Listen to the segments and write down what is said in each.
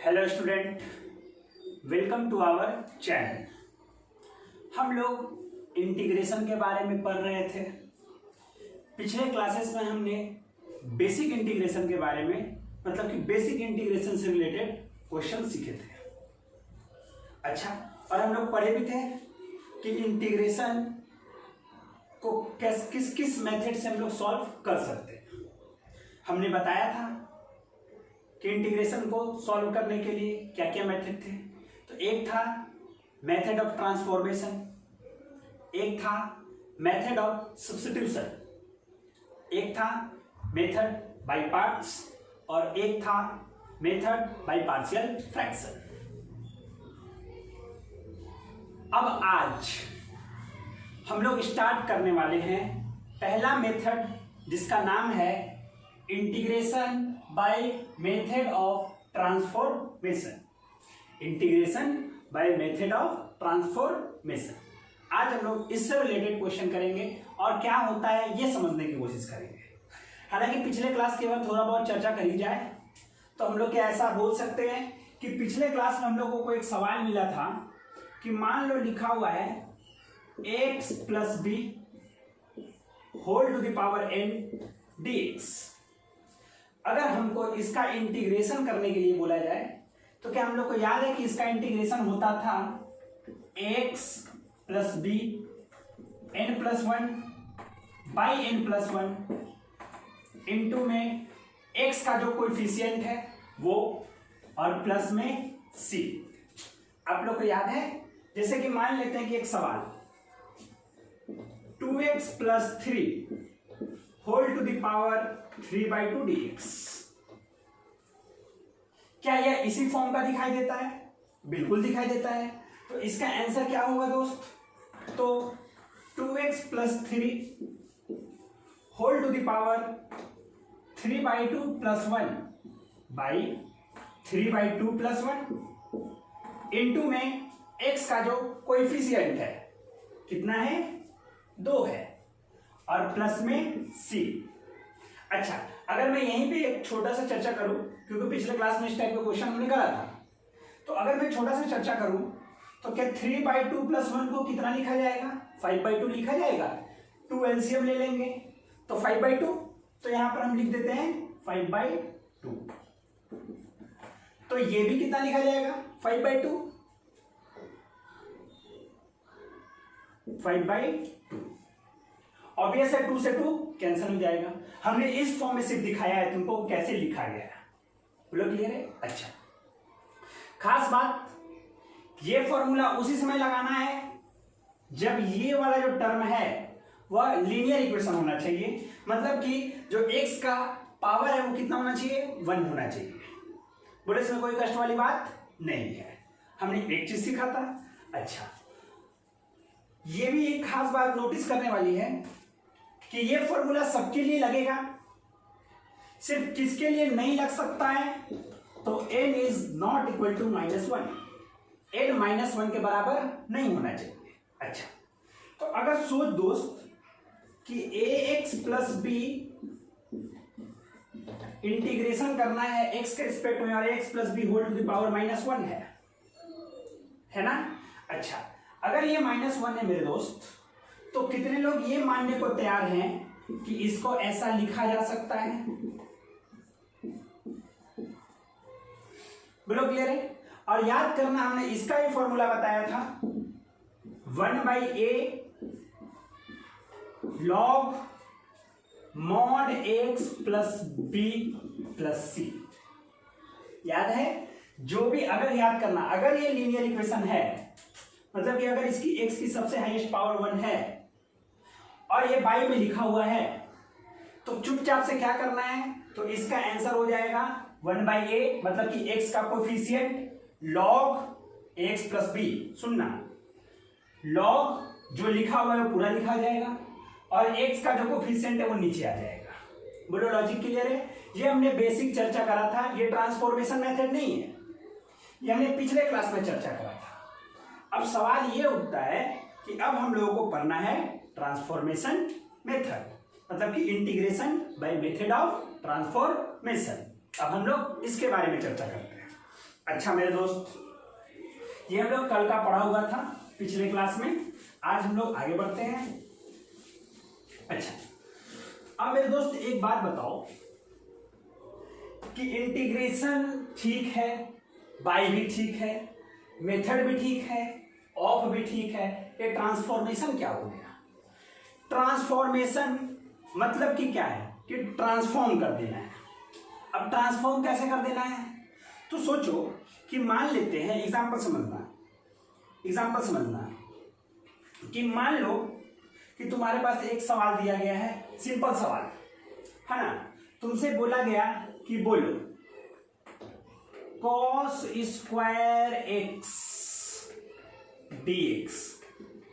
Hello student, welcome to our channel. हम लोग integration के बारे में पढ़ रहे थे। पिछले क्लासेस में हमने बेसिक इंटीग्रेशन के बारे में, मतलब कि बेसिक इंटीग्रेशन से रिलेटेड क्वेश्चन सीखे थे। अच्छा, और हम लोग पढ़े भी थे कि इंटीग्रेशन को किस किस मेथड से हम लोग सॉल्व कर सकते हैं। हमने बताया था कि इंटीग्रेशन को सॉल्व करने के लिए क्या क्या मेथड थे। तो एक था मेथड ऑफ ट्रांसफॉर्मेशन, एक था मेथड ऑफ सब्स्टिट्यूशन, एक था मेथड बाय पार्ट्स और एक था मेथड बाय पार्शियल फ्रैक्शन। अब आज हम लोग स्टार्ट करने वाले हैं पहला मेथड, जिसका नाम है integration by method of transformation. Integration by method of transformation. आज हम लोग इससे रिलेटेड क्वेश्चन करेंगे और क्या होता है ये समझने की कोशिश करेंगे। हालांकि पिछले क्लास के बाद थोड़ा बहुत चर्चा करी जाए तो हम लोग क्या ऐसा बोल सकते हैं कि पिछले क्लास में हम लोगों को एक सवाल मिला था कि मान लो लिखा हुआ है x plus b whole to the power n dx। अगर हमको इसका इंटीग्रेशन करने के लिए बोला जाए तो क्या हम लोग को याद है कि इसका इंटीग्रेशन होता था x plus b n plus one by n plus one into में x का जो कोएफिशिएंट है वो और प्लस में c। आप लोग को याद है, जैसे कि मान लेते हैं कि एक सवाल 2x plus 3 whole to the power 3/2 dx। क्या यह इसी फॉर्म का दिखाई देता है? बिल्कुल दिखाई देता है। तो इसका आंसर क्या होगा दोस्त? तो 2x plus 3 whole to the power 3/2 plus 1 by 3/2 plus 1 into में x का जो कोएफिशिएंट है कितना है? 2 है और प्लस में c। अच्छा, अगर मैं यहीं पे एक छोटा सा चर्चा करूं, क्योंकि पिछले क्लास में इस टाइप का क्वेश्चन हमने करा था, तो अगर मैं छोटा सा चर्चा करूं तो क्या 3/2 प्लस 1 को कितना लिखा जाएगा? 5/2 लिखा जाएगा। 2 एलसीएम ले लेंगे तो 5/2, तो यहां पर हम लिख देते हैं 5/2। तो ये भी कितना लिखा जाएगा? 5/2। 5/2 ऑब्वियस है, 2 से 2 कैंसिल हो जाएगा। हमने इस फॉर्म में सिर्फ दिखाया है तुमको कैसे लिखा गया है। बोलो क्लियर है? अच्छा, खास बात, ये फॉर्मूला उसी समय लगाना है जब ये वाला जो टर्म है वह लीनियर इक्वेशन होना चाहिए। मतलब कि जो x का पावर है वो कितना होना चाहिए? 1 होना चाहिए। बोले इसमें कोई कष्ट वाली बात नहीं है, हमने एक चीज सीखा था। अच्छा, ये भी एक खास बात नोटिस करने वाली है कि ये फॉर्मूला सबके लिए लगेगा, सिर्फ किसके लिए नहीं लग सकता है? तो n is not equal to -1। n -1 के बराबर नहीं होना चाहिए। अच्छा, तो अगर सोच दोस्त कि ax प्लस बी इंटीग्रेशन करना है x के रिस्पेक्ट में और ax plus b whole to the power -1 है ना? अच्छा, अगर ये -1 है मेरे दोस्त, तो कितने लोग ये मानने को तैयार हैं कि इसको ऐसा लिखा जा सकता है? बोलो क्लियर है? और याद करना, हमने इसका ही फॉर्मूला बताया था 1/a log mod x plus b plus c. याद है? जो भी, अगर याद करना, अगर ये लीनियर इक्वेशन है, मतलब कि अगर इसकी x की सबसे हाईएस्ट पावर 1 है और ये बाई में लिखा हुआ है, तो चुपचाप से क्या करना है? तो इसका आंसर हो जाएगा 1/a, मतलब कि x का coefficient log x plus b. सुनना, log जो लिखा हुआ है वो पूरा लिखा जाएगा और x का जो कोएफिशिएंट है वो नीचे आ जाएगा। बोलो लॉजिक क्लियर है? ये हमने बेसिक चर्चा करा था, ये ट्रांसफॉर्मेशन मेथड नहीं है, ये हमने पिछले क्लास में चर्चा करा था। अब सवाल ये उठता है कि अब हम लोगों को पढ़ना है ट्रांसफॉर्मेशन मेथड, मतलब कि integration by method of transformation. अब हम लोग इसके बारे में चर्चा करते हैं। अच्छा मेरे दोस्त, ये हम लोग कल का पढ़ा हुआ था पिछले क्लास में। आज हम लोग आगे बढ़ते हैं। अच्छा, अब मेरे दोस्त एक बात बताओ कि इंटीग्रेशन ठीक है, बाय भी ठीक है, मेथड भी ठीक है, ऑफ भी ठीक है, ये ट्रांसफॉर्मेशन क्या हो गया? ट्रांसफॉर्मेशन मतलब कि क्या है कि ट्रांसफॉर्म कर देना है। अब ट्रांसफॉर्म कैसे कर देना है? तो सोचो कि मान लेते हैं, एग्जांपल समझना कि मान लो कि तुम्हारे पास एक सवाल दिया गया है, सिंपल सवाल है ना। तुमसे बोला गया कि बोलो cos स्क्वायर x dx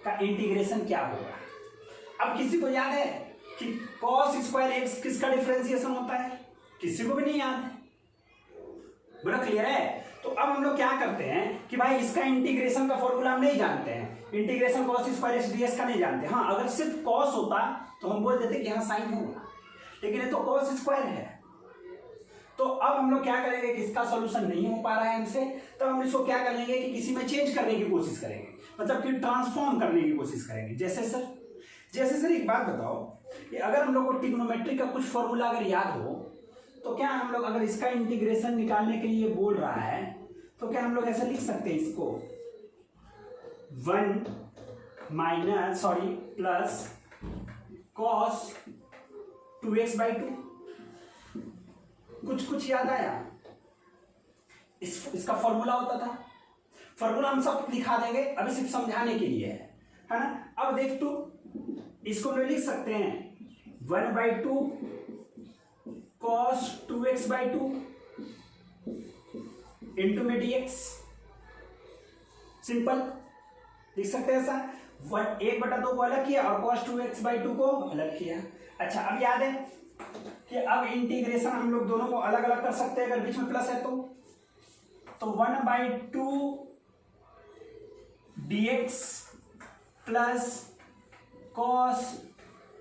का इंटीग्रेशन क्या होगा? अब किसी को याद है कि cos स्क्वायर x किसका डिफरेंशिएशन होता है? किसी को भी नहीं याद है। बड़ा क्लियर है। तो अब हम लोग क्या करते हैं कि भाई इसका इंटीग्रेशन का फॉर्मूला हम नहीं जानते हैं, integration cos square x dx का नहीं जानते। हाँ, अगर सिर्फ cos होता तो हम बोल देते कि यहाँ साइन होगा, लेकिन ये तो cos स्क्वायर है। तो अब हम लोग क्या करेंगे कि इसका सॉल्यूशन नहीं हो पा रहा है हमसे, तब हम इसको क्या करेंगे कि किसी में चेंज करने की कोशिश करेंगे, मतलब कि ट्रांसफॉर्म करने की कोशिश करेंगे। जैसे सर एक बात बताओ कि अगर हम लोग को ट्रिग्नोमेट्री का कुछ फॉर्मूला अगर याद हो तो क्या हम लोग अगर इसका इंटीग्रेशन निकालने के लिए बोल रहा है तो क्या हम लोग ऐसा लिख सकते हैं इसको 1 प्लस cos 2x/2? कुछ याद आया? इसका फॉर्मूला होता था। फॉर्मूला हम सब लिखा देंगे, अभी सिर्फ समझाने के लिए है ना। अब देख तू, इसको हम लिख सकते हैं 1/2 cos 2x/2 इंटू में dx। सिंपल लिख सकते हैं ऐसा। 1/2 को अलग किया और cos 2x/2 को अलग किया। अच्छा, अब याद है कि अब इंटीग्रेशन हम लोग दोनों को अलग अलग कर सकते हैं अगर बीच में प्लस है तो 1/2 dx plus cos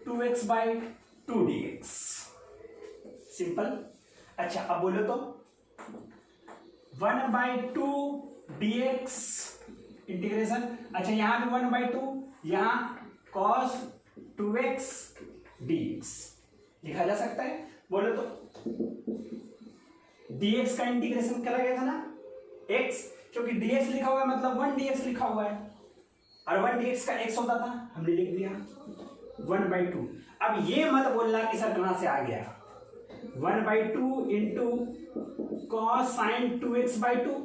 2x/2 dx। Simple. अच्छा, अब बोलो तो 1/2 dx इंटीग्रेशन। अच्छा, यहां भी 1/2, यहां cos 2x dx लिखा जा सकता है। बोलो तो dx का इंटीग्रेशन करा गया था ना x, क्योंकि dx लिखा हुआ है मतलब 1 dx लिखा हुआ है, और 1 dx का x होता था, हमने लिख दिया 1/2। अब ये मत बोलना कि सर कहां से आ गया। 1/2 into cos sin 2x/2,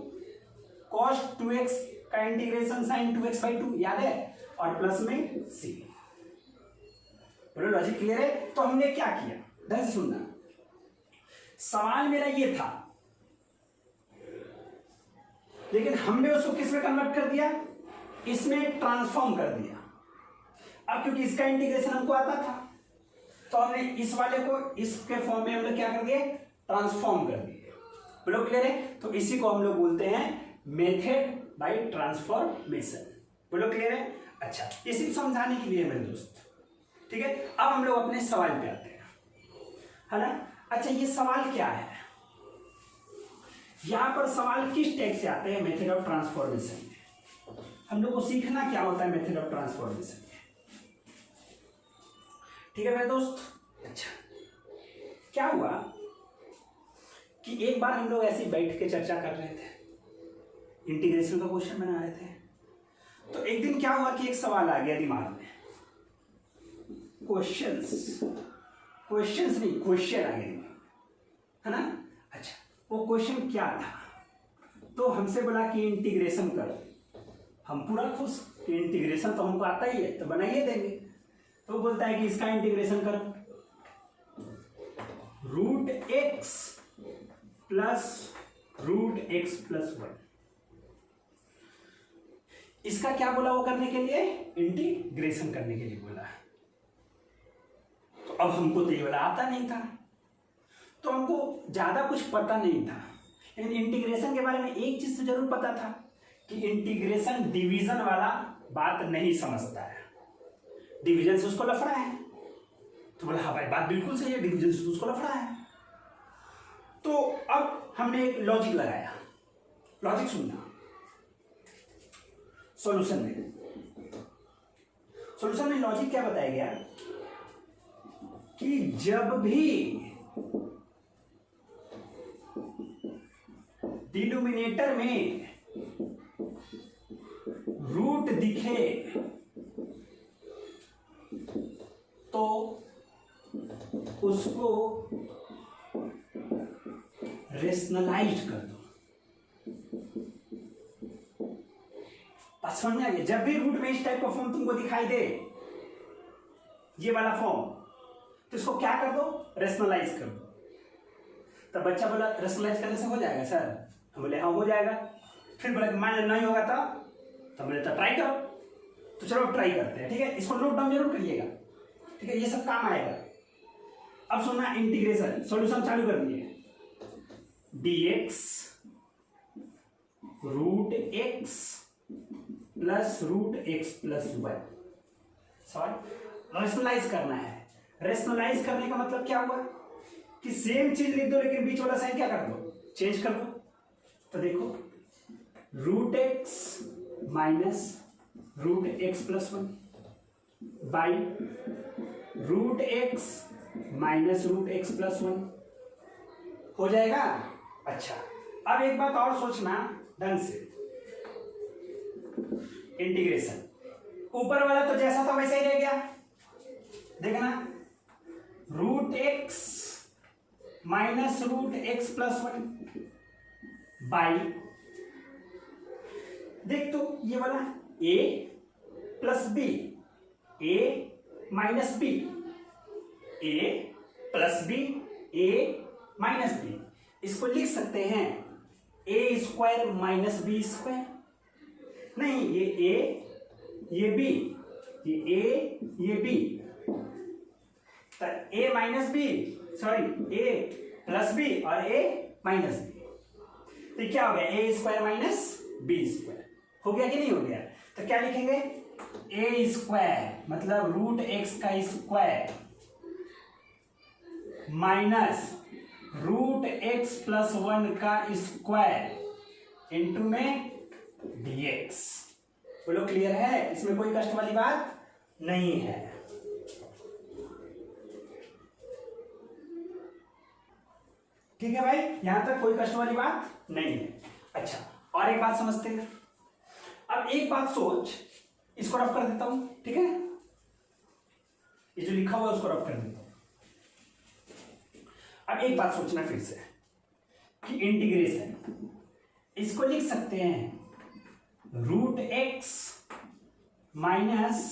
cos 2x का इंटीग्रेशन sin 2x/2 याद है, और प्लस में c। बोलो लॉजिक क्लियर है? तो हमने क्या किया, ध्यान से सुनना। सवाल मेरा ये था, लेकिन हमने उसको किस में कन्वर्ट कर दिया? इसमें ट्रांसफॉर्म कर दिया। अब क्योंकि इसका इंटीग्रेशन हमको आता था तो हमने इस वाले को इसके फॉर्म में हम लोग क्या कर दिए, ट्रांसफॉर्म कर दिए। बोलो क्लियर है? तो इसी को हम लोग बोलते हैं मेथड बाय ट्रांसफॉर्मेशन। बोलो क्लियर है? अच्छा, ये सिर्फ समझाने के लिए मेरे दोस्त, ठीक है। अब हम लोग अपने सवाल पे आते हैं, है ना। अच्छा, ये सवाल क्या है? यहां पर सवाल किस टाइप से आते हैं मेथड ऑफ ट्रांसफॉर्मेशन में? हम लोग को सीखना क्या होता है मेथड ऑफ ट्रांसफॉर्मेशन में, ठीक है मेरे दोस्त। अच्छा, क्या हुआ कि एक बार हम लोग ऐसे ही बैठ के चर्चा कर रहे थे, इंटीग्रेशन का क्वेश्चन बना रहे थे, तो एक दिन क्या हुआ कि एक सवाल आ गया दिमाग में। क्वेश्चन आ गया, है ना। अच्छा, वो क्वेश्चन क्या था? तो हमसे बोला कि इंटीग्रेशन करो। हम पूरा खुश कि इंटीग्रेशन तो हमको आता ही है, तो बनाइए देंगे। तो बोलता है कि इसका इंटीग्रेशन करो, √x प्लस √x + 1। इसका क्या बोला वो करने के लिए? इंटीग्रेशन करने के लिए बोला है। तो अब हमको तो ये वाला आता नहीं था, तो हमको ज्यादा कुछ पता नहीं था, लेकिन इंटीग्रेशन के बारे में एक चीज तो जरूर पता था कि इंटीग्रेशन डिवीजन वाला बात नहीं समझता है, डिवीजन से उसको लफड़ा है। तो बोला हाँ भाई बात बिल्कुल सही है, डिवीजन से उसको लफड़ा है। तो अब हमने एक लॉजिक लगाया। लॉजिक सुनना। सॉल्यूशन में लॉजिक क्या बताया गया कि जब भी डिनोमिनेटर में रूट दिखे तो उसको रेशनलाइज कर दो। समझ में आ गया? जब भी रूट में इस टाइप का फॉर्म तुमको दिखाई दे, ये वाला फॉर्म, तो इसको क्या कर दो? रेशनलाइज कर दो। तब बच्चा बोला रेशनलाइज करने से हो जाएगा सर? हम बोले हाँ हो जाएगा। फिर बोला मान लो नहीं होगा तो बोले तो ट्राई करो। तो चलो ट्राई करते हैं, ठीक है? इसको नोट डाउन जरूर करिएगा, ठीक है? ये सब काम आएगा। अब सुनना, इंटीग्रेशन सॉल्यूशन चालू कर दिए। dx root x plus root x plus one, sorry rationalise करना है। रेशनलाइज करने का मतलब क्या हुआ कि सेम चीज लिख दो लेकिन बीच वाला साइन क्या कर दो? चेंज कर दो। तो देखो root x minus root x plus one by root x minus root x plus one हो जाएगा। अच्छा, अब एक बात और सोचना ढंग से, इंटीग्रेशन ऊपर वाला तो जैसा था वैसा ही रह गया। देखना root x minus root x plus one by, देख तो ये वाला a plus b, a minus b, a plus b, a minus b. इसको लिख सकते हैं a square minus b square. नहीं, ये a ये b, ये a ये b, तो a minus b, sorry a plus b और a माइनस बी, तो क्या हो गया? a square minus b square हो गया कि नहीं हो गया? तो क्या लिखेंगे? a स्क्वायर मतलब रूट एक्स का square minus root x plus one का स्क्वायर इंटू में dx। बोलो क्लियर है? इसमें कोई कष्ट वाली बात नहीं है। ठीक है भाई, यहां तक कोई कष्ट वाली बात नहीं है। अच्छा, और एक बात समझते हैं। अब एक बात सोच, इसको रफ कर देता हूं, ठीक है? ये जो लिखा हुआ है उसको रफ कर देता हूं। अब एक बात सोचना फिर से कि इंटीग्रेशन इसको लिख सकते हैं root x minus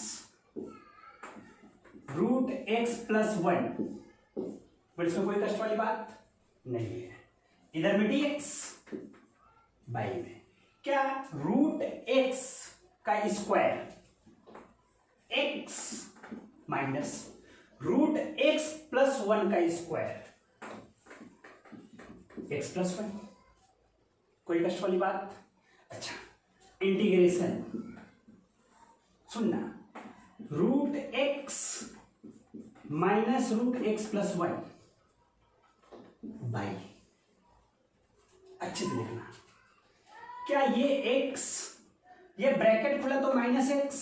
root x plus one, but इसमें कोई कष्ट वाली बात नहीं है। इधर में dx बाई में क्या रूट एक्स का square x minus root x plus one का स्क्वायर x प्लस वन, कोई कष्ट वाली बात? अच्छा, इंटीग्रेशन सुनना, root x minus root x plus one by, अच्छे से देखना, क्या ये x, ये ब्रैकेट खुला तो माइनस एक्स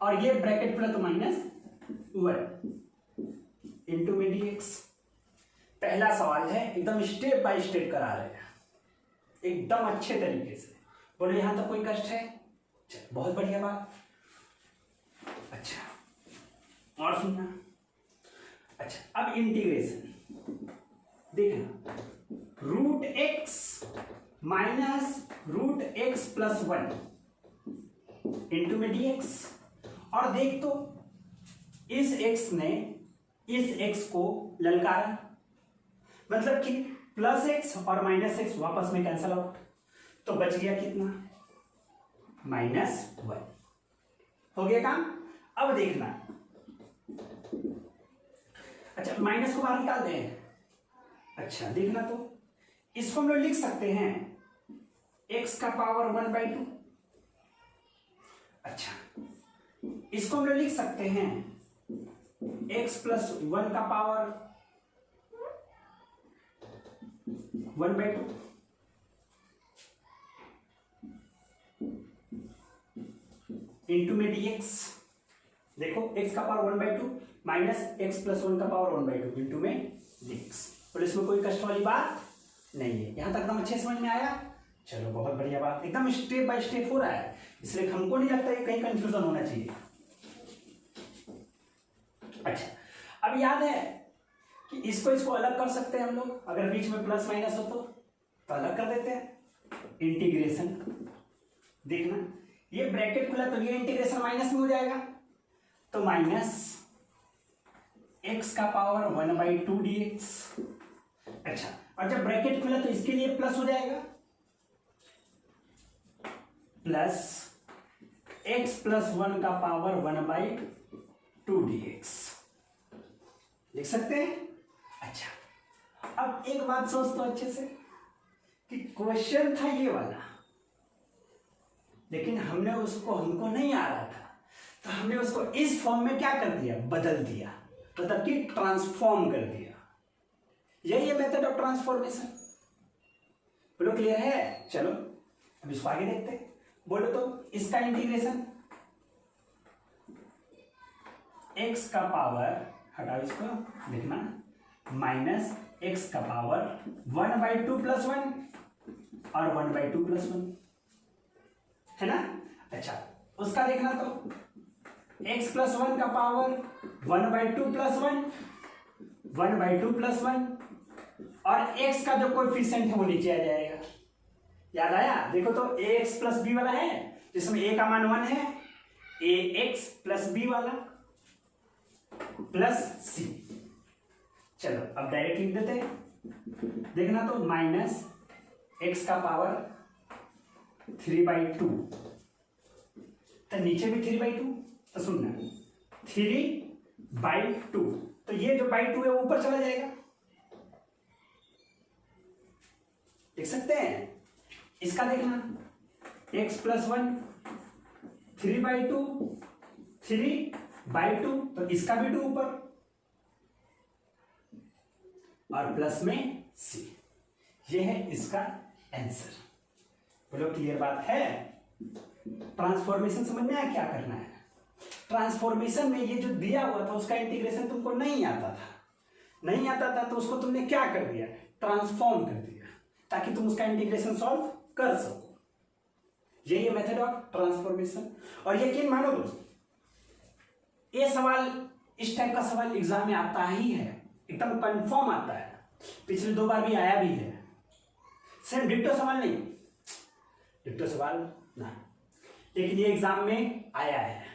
और ये ब्रैकेट खुला तो माइनस वन इंटू में dx। पहला सवाल है, एकदम स्टेप बाय स्टेप करा रहे हैं, एकदम अच्छे तरीके से। बोलो यहां तक कोई कष्ट है? चलो बहुत बढ़िया बात। अच्छा, और सुनना। अच्छा, अब इंटीग्रेशन देखना, root x minus root x plus one into में dx। और देख तो इस x ने इस x को ललकारा, मतलब कि प्लस एक्स और माइनस एक्स वापस में कैंसल आउट, तो बच गया कितना? Minus one. हो गया काम। अब देखना, अच्छा माइनस को बाहर निकाल दें। अच्छा देखना, तो इसको हम लोग लिख सकते हैं x का पावर वन बाई टू। अच्छा, इसको हम लोग लिख सकते हैं x प्लस वन का power one by two. Into में dx, देखो x का पावर 1/2 माइनस x प्लस 1 का पावर 1/2 इंटू में dx। और इसमें कोई कष्ट वाली बात नहीं है। यहां तक एकदम अच्छे समझ में आया? चलो बहुत बढ़िया बात, एकदम स्टेप बाय स्टेप हो रहा है, इसलिए हमको नहीं लगता है कहीं कंफ्यूजन होना चाहिए। अच्छा, अब याद है कि इसको अलग कर सकते हैं हम लोग, अगर बीच में प्लस माइनस हो तो अलग कर देते हैं। इंटीग्रेशन, देखना ये ब्रैकेट खुला तो ये इंटीग्रेशन माइनस में हो जाएगा, तो माइनस x का पावर 1/2 dx। अच्छा, और जब ब्रैकेट खुला तो इसके लिए प्लस हो जाएगा, प्लस x प्लस 1 का पावर 1/2 dx। लिख सकते हैं? अच्छा, अब एक बात सोच तो अच्छे से कि क्वेश्चन था ये वाला, लेकिन हमको नहीं आ रहा था, तो हमने उसको इस फॉर्म में क्या कर दिया, बदल दिया, मतलब कि ट्रांसफॉर्म कर दिया। यही है मेथड ऑफ ट्रांसफॉर्मेशन। बोलो क्लियर है? चलो अब इसको आगे देखते हैं। बोलो तो इसका इंटीग्रेशन x का पावर, हटाओ इसको, लिखना माइनस x का पावर 1/2 प्लस 1 और 1/2 प्लस 1 है ना। अच्छा, उसका देखना तो x प्लस 1 का पावर 1/2 प्लस 1, 1/2 प्लस 1, और x का जो कोएफिशिएंट है वो नीचे आ जाएगा। याद आया? देखो तो ax प्लस b वाला है जिसमें a का मान 1 है, ax प्लस b वाला प्लस c। चलो अब डायरेक्ट लिख देते हैं। देखना तो माइनस x का पावर 3/2, तो नीचे भी 3/2, तो सुनना 3/2, तो ये जो बाई 2 है वो ऊपर चला जाएगा, देख सकते हैं। इसका देखना x प्लस 1 3/2, 3/2, तो इसका भी 2 ऊपर, और प्लस में c। ये है इसका आंसर। बोलो क्लियर बात है? ट्रांसफॉर्मेशन समझ में आया क्या करना है? ट्रांसफॉर्मेशन में ये जो दिया हुआ था उसका इंटीग्रेशन तुमको नहीं आता था, तो उसको तुमने क्या कर दिया, ट्रांसफॉर्म कर दिया, ताकि तुम उसका इंटीग्रेशन सॉल्व कर सको। यही है मेथड ऑफ ट्रांसफॉर्मेशन। और यकीन मानो दोस्त, ये सवाल, इस टाइप का सवाल एग्जाम में आता ही है, एकदम कंफर्म आता है, पिछले 2 बार भी आया भी है। सेम डिट्टो सवाल नहीं, डिट्टो सवाल ना, लेकिन ये एग्जाम में आया है।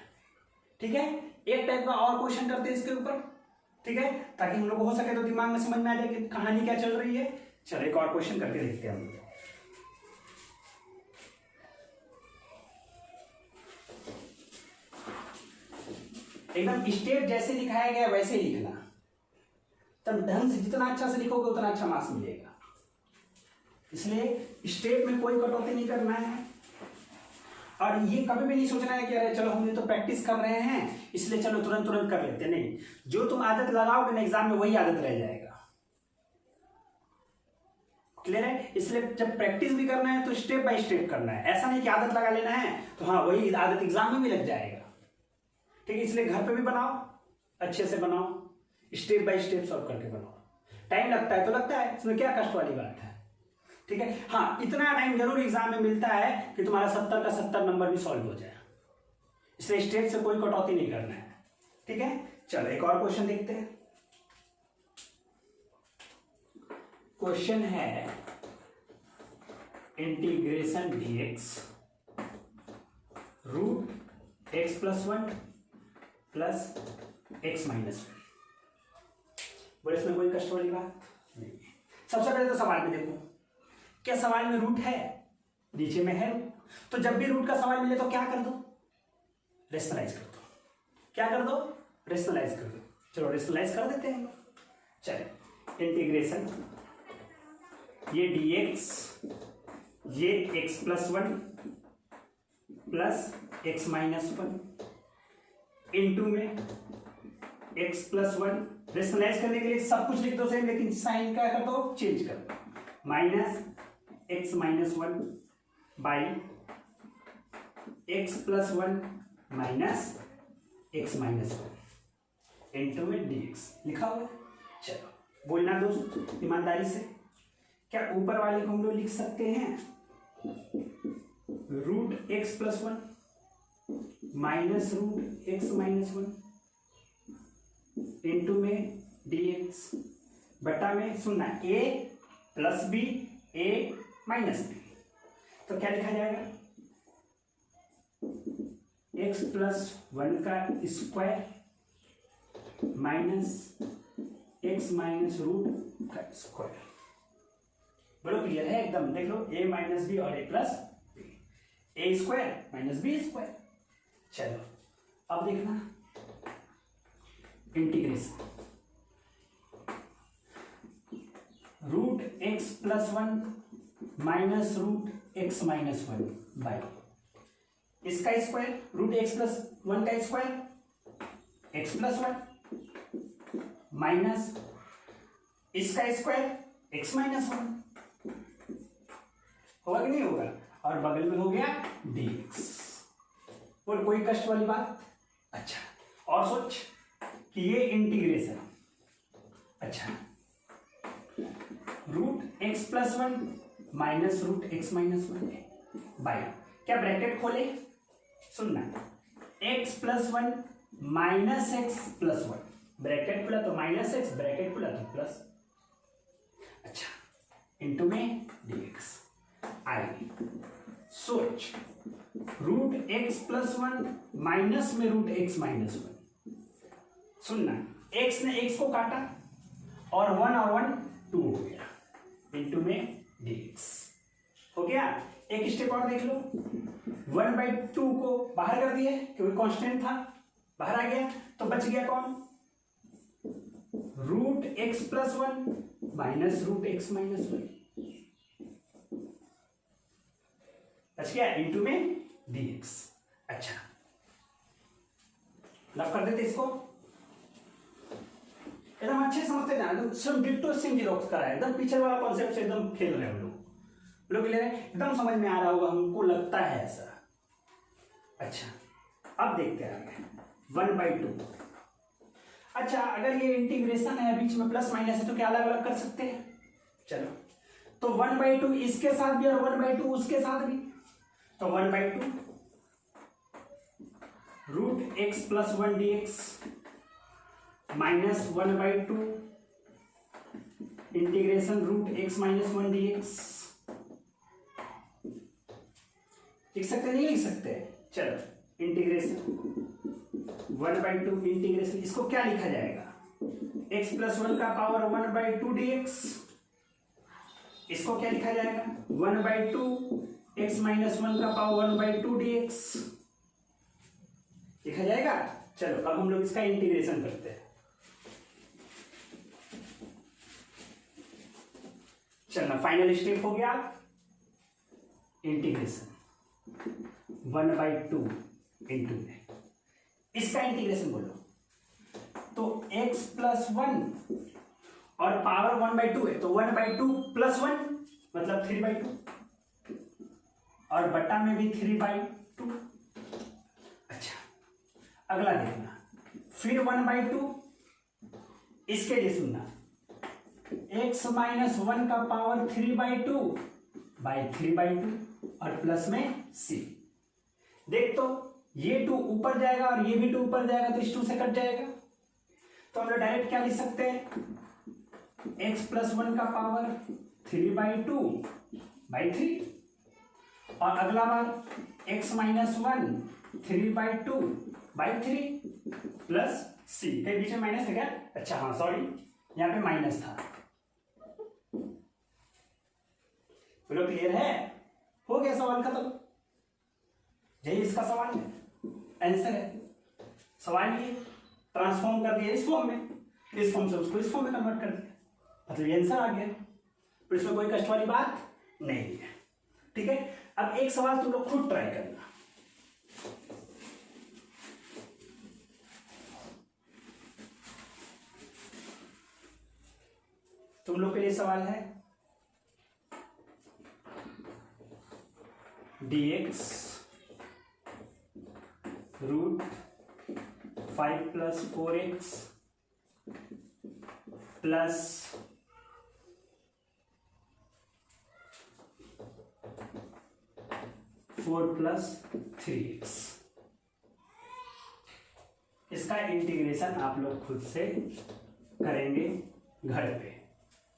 ठीक है, एक टाइप का और क्वेश्चन करते हैं इसके ऊपर, ठीक है, ताकि हम लोग को हो सके तो दिमाग में समझ में आ जाए कि कहानी क्या चल रही है। चलो एक और क्वेश्चन करके देखते हैं हम लोग। एकदम स्टेप जैसे लिखाया गया वैसे ही लिखना, तब ढंग से जितना अच्छा से लिखोगे उतना अच्छा मार्क्स मिलेगा। इसलिए स्टेप में कोई कटौती नहीं करना है, और ये कभी भी नहीं सोचना है कि अरे चलो हम तो प्रैक्टिस कर रहे हैं इसलिए चलो तुरंत कर लेते, नहीं। जो तुम आदत लगाओगे ना एग्जाम में वही आदत रह जाएगा। क्लियर है? इसलिए जब प्रैक्टिस भी करना है तो स्टेप बाय स्टेप करना है, ऐसा नहीं कि आदत लगा लेना है तो हाँ वही आदत एग्जाम में भी लग जाएगा। ठीक है, इसलिए घर पे भी बनाओ, अच्छे से बनाओ, स्टेप बाय स्टेप सॉल्व करके बनाओ। टाइम लगता है तो लगता है, इसमें क्या कष्ट वाली बात है। ठीक है, हाँ इतना टाइम जरूर एग्जाम में मिलता है कि तुम्हारा 70 का 70 नंबर भी सॉल्व हो जाए, इसलिए स्टेप से कोई कटौती नहीं करना है। ठीक है, चलो एक और क्वेश्चन देखते हैं। क्वेश्चन है integration dx root x plus 1 plus x minus 1। बोले इसमें कोई कष्ट वाली बात नहीं है। सबसे पहले तो सवाल में देखो, क्या सवाल में रूट है? नीचे में है, तो जब भी रूट का सवाल मिले तो क्या कर दो, रेशनलाइज कर दो। क्या कर दो? रेशनलाइज कर दो। चलो रेशनलाइज कर देते हैं। चलो इंटीग्रेशन ये dx, ये x plus 1 plus x minus 1 into में x प्लस 1। रेशनलाइज करने के लिए सब कुछ लिख दो सेम, लेकिन साइन क्या कर दो, चेंज कर दो। Minus x minus 1 by x plus 1 minus x minus one into में डी एक्स लिखा हुआ है। चलो बोलना दोस्त ईमानदारी से, क्या ऊपर वाले को हम लोग लिख सकते हैं root x plus one minus root x minus one into में डी एक्स बटा में सुनना a plus b a minus b, तो क्या लिखा जाएगा एक्स प्लस वन का square minus x minus root का स्क्वायर। बोलो क्लियर है एकदम, देख लो ए माइनस बी और a plus b, a square minus b square. चलो अब देखना integration root x plus one minus root x minus one by इसका square root x plus one का square x plus one minus इसका square x minus one. होगा कि नहीं होगा? और बगल में हो गया dx। और कोई कष्ट वाली बात? अच्छा और सोच कि ये इंटीग्रेशन, अच्छा root x plus one minus root x minus one by क्या ब्रैकेट खोले, सुनना x plus one minus x plus one, bracket खुला तो माइनस एक्स, ब्रैकेट खुला तो प्लस, अच्छा इंटू में dx आई सोच root x plus one minus में रूट एक्स माइनस वन, सुनना एक्स ने एक्स को काटा और वन टू हो गया इंटू में dx हो गया। एक स्टेप और देख लो, 1/2 को बाहर कर दिए क्योंकि कांस्टेंट था, बाहर आ गया तो बच गया कौन, root x plus one minus root x minus one बच गया इंटू में dx। अच्छा लव कर देते इसको, एकदम अच्छे समझते ना, एकदम सेम डिट्टो सेम जीरोक्स करा है, एकदम पीछे वाला कॉन्सेप्ट से एकदम खेल रहे हैं हम लोग क्लियर है, एकदम समझ में आ रहा होगा हमको लगता है ऐसा। अच्छा अब देखते हैं आगे 1/2। अच्छा अगर ये इंटीग्रेशन है बीच में प्लस माइनस है तो क्या अलग अलग कर सकते हैं, चलो तो 1/2 इसके साथ भी और 1/2 उसके साथ भी, तो 1/2 root x plus one d x minus 1/2 integration root x minus one d x. लिख सकते नहीं लिख सकते, चलो इंटीग्रेशन 1/2 इंटीग्रेशन, इसको क्या लिखा जाएगा x प्लस वन का पावर 1/2 dx, इसको क्या लिखा जाएगा 1/2 x माइनस वन का पावर 1/2 dx लिखा जाएगा। चलो अब हम लोग इसका इंटीग्रेशन करते हैं, चलो फाइनल स्टेप हो गया इंटीग्रेशन 1/2 इंटू इसका इंटीग्रेशन बोलो तो x प्लस वन और पावर 1/2 है तो 1/2 प्लस वन मतलब 3/2 और बटा में भी 3/2। अच्छा अगला देखना फिर 1/2, इसके लिए सुनना x माइनस वन का पावर 3/2 बाई 3/2 और प्लस में c। देख तो ये 2 ऊपर जाएगा और ये भी 2 ऊपर जाएगा तो इस 2 से कट जाएगा, तो हम लोग डायरेक्ट क्या लिख सकते हैं x प्लस वन का पावर 3/2 बाई 3 और अगला बार x minus one 3/2 by 3 plus c, के बीच में माइनस है क्या, अच्छा हाँ सॉरी यहाँ पे माइनस था। बोलो क्लियर है, हो गया सवाल खत्म, यही इसका सवाल है, आंसर है। सवाल ये ट्रांसफॉर्म कर दिया इस फॉर्म में, इस फॉर्म से उसको इस फॉर्म में कन्वर्ट कर दिया, मतलब ये आंसर आ गया, तो इसमें कोई कष्ट वाली बात नहीं है। ठीक है अब एक सवाल तुम लोग खुद ट्राई करना, तुम लोग के लिए सवाल है dx root 5 plus 4x plus 4 plus 3x। इसका इंटीग्रेशन आप लोग खुद से करेंगे घर पे,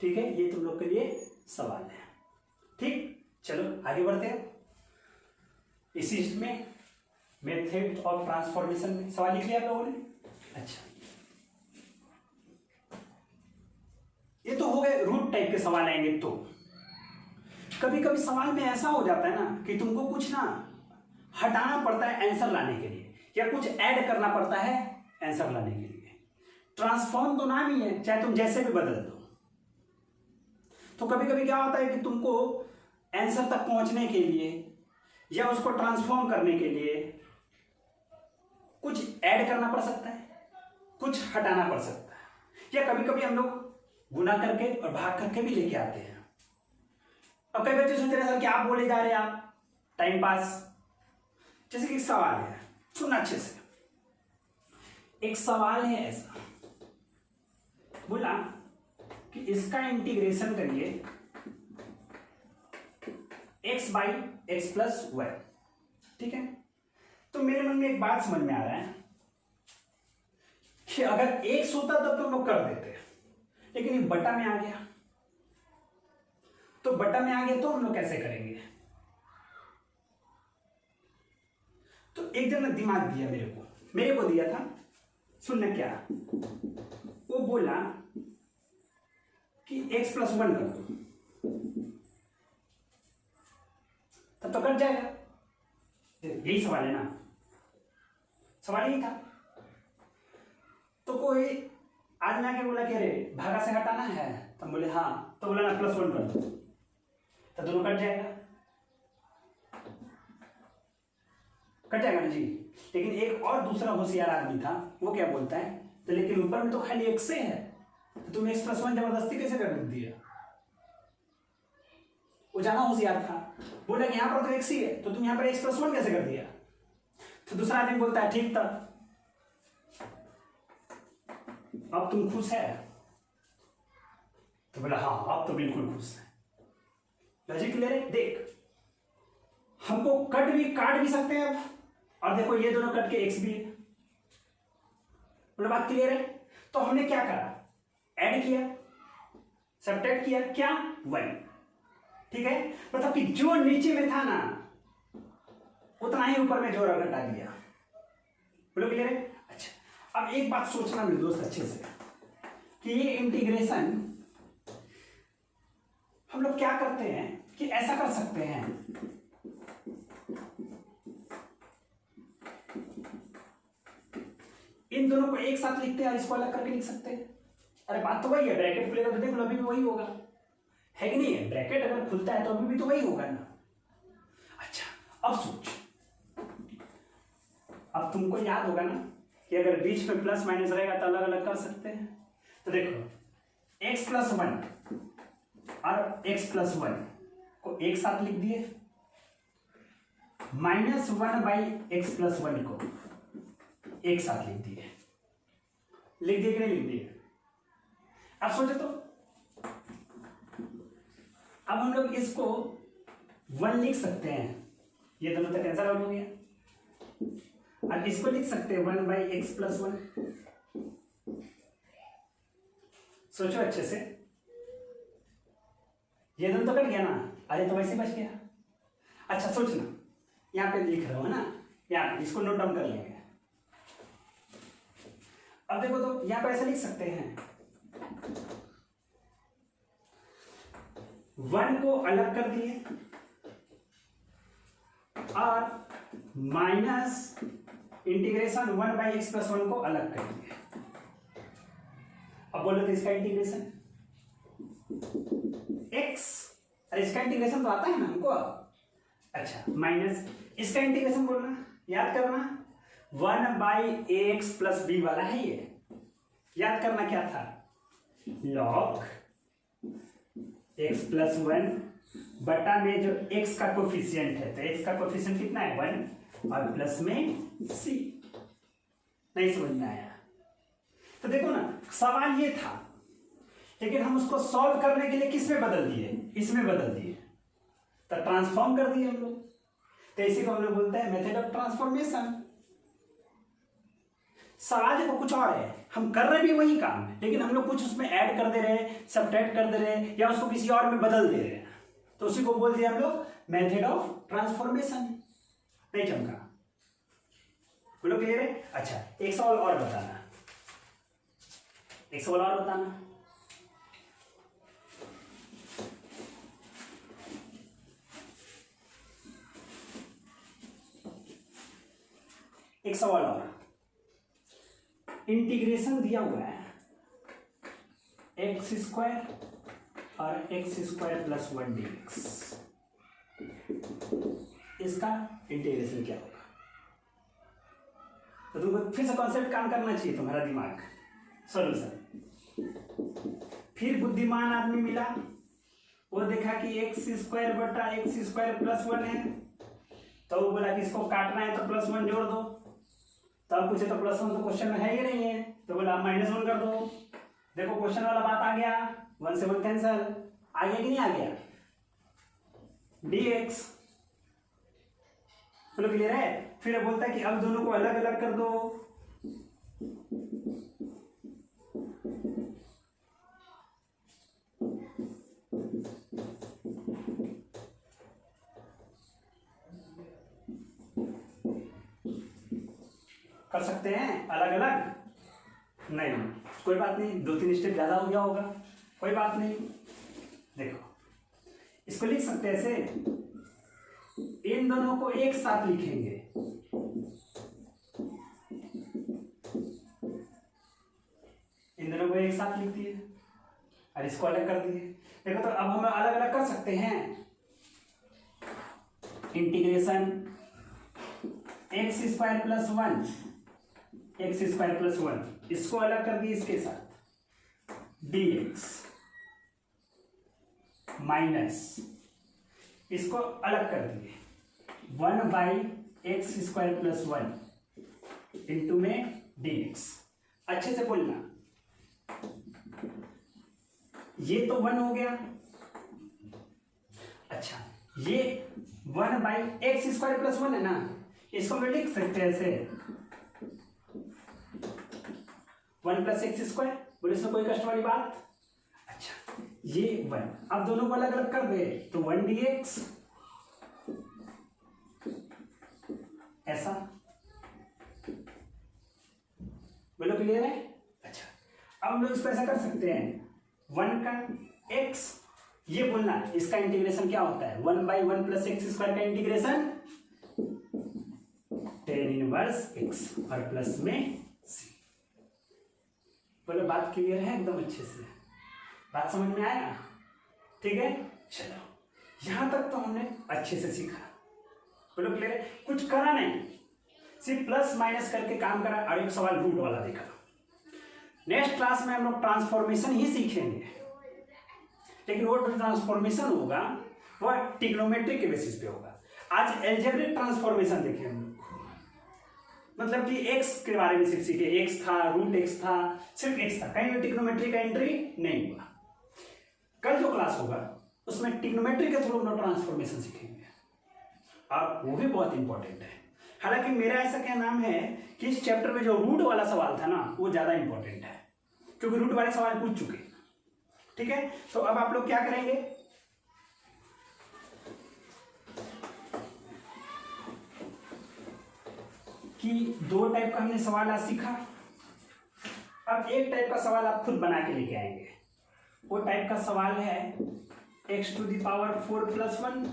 ठीक है। ये तुम लोग के लिए सवाल है, ठीक। चलो आगे बढ़ते हैं। इसी में मेथड ऑफ ट्रांसफॉर्मेशन में सवाल लिख लिया आप लोगों ने। अच्छा, ये तो हो गए रूट टाइप के सवाल आएंगे। तो कभी कभी सवाल में ऐसा हो जाता है ना कि तुमको कुछ ना हटाना पड़ता है आंसर लाने के लिए, या कुछ ऐड करना पड़ता है आंसर लाने के लिए। ट्रांसफॉर्म तो नाम ही है, चाहे तुम जैसे भी बदल दो। तो कभी कभी क्या होता है कि तुमको आंसर तक पहुंचने के लिए या उसको ट्रांसफॉर्म करने के लिए कुछ ऐड करना पड़ सकता है, कुछ हटाना पड़ सकता है, या कभी कभी हम लोग गुना करके और भाग करके भी लेके आते हैं। अब कई बच्चे सोच रहे हैं सर कि आप बोले जा रहे हैं, आप टाइम पास। जैसे कि एक सवाल है, सुनना अच्छे से। एक सवाल है ऐसा, बोला कि इसका इंटीग्रेशन करिए x by x plus y, ठीक है। तो मेरे मन में एक बात समझ में आ रहा है कि अगर x होता तब तो हम लोग कर देते, लेकिन ये बटा में आ गया। तो बटा में आ गया तो हम लोग कैसे करेंगे? तो एक जन ने दिमाग दिया मेरे को दिया था। सुनना क्या, वो बोला कि x प्लस 1 कर दो, तब तो कट जाएगा। यही सवाल है ना, सवाल यही था। तो कोई आज में आके बोला कि अरे भागा से हटाना है, तो बोले हाँ, तो बोला ना प्लस 1 कर दो, तो दोनों कट जाएगा, कट जाएगा ना जी। लेकिन एक और दूसरा होशियार आदमी था, वो क्या बोलता है, तो लेकिन ऊपर में तो खाली एक से है, तो तुमने x प्लस 1 जबरदस्ती कैसे कर दिया? वो ज्यादा होशियार था, बोला कि यहां पर तो x ही है, तो तुम यहां पर x प्लस 1 कैसे कर दिया? तो दूसरा आदमी बोलता है ठीक था, अब तुम खुश है? तो बोला हाँ, अब तो बिल्कुल खुश है। लॉजिक क्लियर है? देख, हमको कट भी काट भी सकते हैं, और देखो ये दोनों कट के x भी है। बोला बात क्लियर है? तो हमने क्या करा, ऐड किया, सब्ट्रैक्ट किया, क्या 1, ठीक है। मतलब कि जो नीचे में था ना उतना ही ऊपर में जोर घटा दिया। बोलो क्लियर है? अच्छा, अब एक बात सोचना मेरे दोस्त अच्छे से, कि ये इंटीग्रेशन हम लोग क्या करते हैं कि ऐसा कर सकते हैं, इन दोनों को एक साथ लिखते हैं और इसको अलग करके लिख सकते हैं। अरे बात तो वही है, ब्रैकेट खुलेगा तो देख लो अभी भी वही होगा, है कि नहीं है? ब्रैकेट अगर खुलता है तो अभी भी तो वही होगा ना। अच्छा, अब सोच, अब तुमको याद होगा ना कि अगर बीच में प्लस माइनस रहेगा तो अलग अलग कर सकते हैं। तो देखो x प्लस 1 और x प्लस 1 को एक साथ लिख दिए, -1 बाई एक्स प्लस 1 को एक साथ लिख दिए, लिख दिए कि नहीं लिख दिए? अब सोचो तो, अब हम लोग इसको 1 लिख सकते हैं, ये दोनों तो कैंसिल आउट हो गया। अब इसको लिख सकते हैं 1 बाई एक्स प्लस 1। सोचो अच्छे से, ये दोनों तो कट गया ना, अरे तो वैसे बच गया। अच्छा सोचना, यहां पे लिख रहा हूं ना, यहां इसको नोट डाउन कर लेंगे। अब देखो तो यहां पर ऐसा लिख सकते हैं, 1 को अलग कर दिए और minus integration 1 by x plus 1 को अलग कर दिए। अब बोलो तो इसका इंटीग्रेशन x, अरे इसका इंटीग्रेशन तो आता है ना हमको। अच्छा, माइनस इसका इंटीग्रेशन बोलना, याद करना 1 बाई एक्स प्लस बी वाला है ये, याद करना क्या था, log x प्लस 1 बटा में जो x का कोफिशिएंट है, तो x का कोफिशिएंट कितना है 1 और प्लस में c। नहीं समझ में आया? तो देखो ना, सवाल ये था, लेकिन हम उसको सॉल्व करने के लिए किस में बदल दिए? इसमें बदल दिए, तो ट्रांसफॉर्म कर दिए हम लोग। तो इसी को हम लोग बोलते हैं मेथड ऑफ ट्रांसफॉर्मेशन। सवाल देखो कुछ और है, हम कर रहे भी वही काम है, लेकिन हम लोग कुछ उसमें ऐड कर दे रहे हैं, सबट्रैक्ट कर दे रहे हैं, या उसको किसी और में बदल दे रहे हैं, तो उसी को बोल दिया हम लोग मेथड ऑफ ट्रांसफॉर्मेशन। नहीं चमका? बोलो क्लियर है? अच्छा, एक सवाल और बताना, एक सवाल और बताना। एक सवाल और, इंटीग्रेशन दिया हुआ है एक्स स्क्वायर और एक्स स्क्वायर प्लस 1 dx, इसका इंटीग्रेशन क्या होगा? तो तुमको फिर से कॉन्सेप्ट काम करना चाहिए, तुम्हारा दिमाग। सॉल्यूशन, फिर बुद्धिमान आदमी मिला, वो देखा कि एक्स स्क्वायर बटा एक्स स्क्वायर प्लस 1 है, तो वो बोला कि इसको काटना है तो प्लस 1 जोड़ दो। तब पूछे तो प्लस 1 तो क्वेश्चन में है ही नहीं है, तो बोला -1 कर दो। देखो क्वेश्चन वाला बात आ गया, 1 से 1 कैंसल, आ गया कि नहीं आ गया? dx। चलो क्लियर है? फिर बोलता है कि अब दोनों को अलग अलग कर दो। कर सकते हैं अलग अलग? नहीं, कोई बात नहीं, 2-3 स्टेप ज्यादा हो गया होगा, कोई बात नहीं। देखो इसको लिख सकते हैं ऐसे, इन दोनों को एक साथ लिखेंगे, इन दोनों को एक साथ लिख दिए और इसको अलग कर दिए। देखो तो अब हम अलग अलग कर सकते हैं, integration x square plus 1, x square plus 1, इसको अलग कर दिए इसके साथ, dx माइनस इसको अलग कर दिए 1/x स्क्वायर प्लस 1 इंटू में dx। अच्छे से बोलना, ये तो 1 हो गया। अच्छा, ये 1/x स्क्वायर प्लस 1 है ना, इसको हम लिख सकते हैं ऐसे 1 + x स्क्वायर। बोले इसमें कोई कष्ट वाली बात? अच्छा, ये 1, अब दोनों को अलग अलग कर दे तो 1 dx, ऐसा। बोलो क्लियर है? अच्छा, अब हम लोग इसको ऐसा कर सकते हैं, 1 का x, ये बोलना इसका इंटीग्रेशन क्या होता है, 1/1 + x स्क्वायर का इंटीग्रेशन tan इनवर्स x और प्लस में c। बोलो बात क्लियर है एकदम अच्छे से? बात समझ में आया? ठीक है, चलो यहां तक तो हमने अच्छे से सीखा। बोलो क्लियर है? कुछ करा नहीं, सिर्फ प्लस माइनस करके काम करा और एक सवाल रूट वाला देखा। नेक्स्ट क्लास में हम लोग ट्रांसफॉर्मेशन ही सीखेंगे, लेकिन वो ट्रांसफॉर्मेशन होगा वह ट्रिग्नोमेट्री के बेसिस पे होगा। आज अलजेब्रिक ट्रांसफॉर्मेशन देखें हम लोग, मतलब कि x के बारे में सिर्फ सीखे, x था, रूट x था, सिर्फ x था, कहीं भी ट्रिग्नोमेट्री का एंट्री नहीं हुआ। कल जो क्लास होगा उसमें ट्रिग्नोमेट्री के थ्रू हम लोग ट्रांसफॉर्मेशन सीखेंगे और वो भी बहुत इंपॉर्टेंट है। हालांकि मेरा ऐसा क्या नाम है कि इस चैप्टर में जो रूट वाला सवाल था ना वो ज्यादा इंपॉर्टेंट है, क्योंकि रूट वाले सवाल पूछ चुके। ठीक है, तो अब आप लोग क्या करेंगे, कि 2 टाइप का हमने सवाल आज सीखा, अब एक टाइप का सवाल आप खुद बना के लेके आएंगे। वो टाइप का सवाल है x⁴ + 1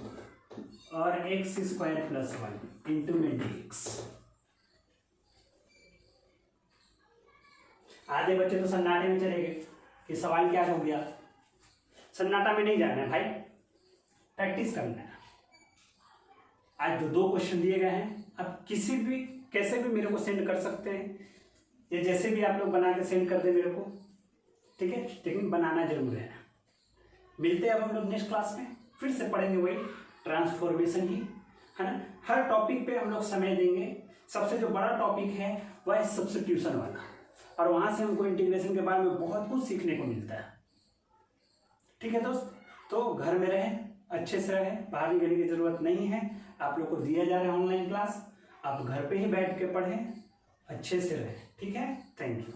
और x² + 1 इंटू में dx। आधे बच्चे तो सन्नाटे में चले गए कि सवाल क्या हो गया। सन्नाटा में नहीं जाना है भाई, प्रैक्टिस करना है। आज जो 2 क्वेश्चन दिए गए हैं, अब किसी भी कैसे भी मेरे को सेंड कर सकते हैं, या जैसे भी आप लोग बना के सेंड कर दे मेरे को, ठीक है, लेकिन बनाना जरूर है। मिलते हैं अब हम लोग नेक्स्ट क्लास में, फिर से पढ़ेंगे वही ट्रांसफॉर्मेशन ही। है ना। हर टॉपिक पे हम लोग समय देंगे। सबसे जो बड़ा टॉपिक है वह है सब्स्टिट्यूशन वाला, और वहां से हमको इंटीग्रेशन के बारे में बहुत कुछ सीखने को मिलता है। ठीक है दोस्त, तो घर में रहें, अच्छे से रहें, बाहर निकलने की जरूरत नहीं है। आप लोग को दिया जा रहा है ऑनलाइन क्लास, आप घर पे ही बैठ के पढ़ें, अच्छे से रहें। ठीक है, थैंक यू।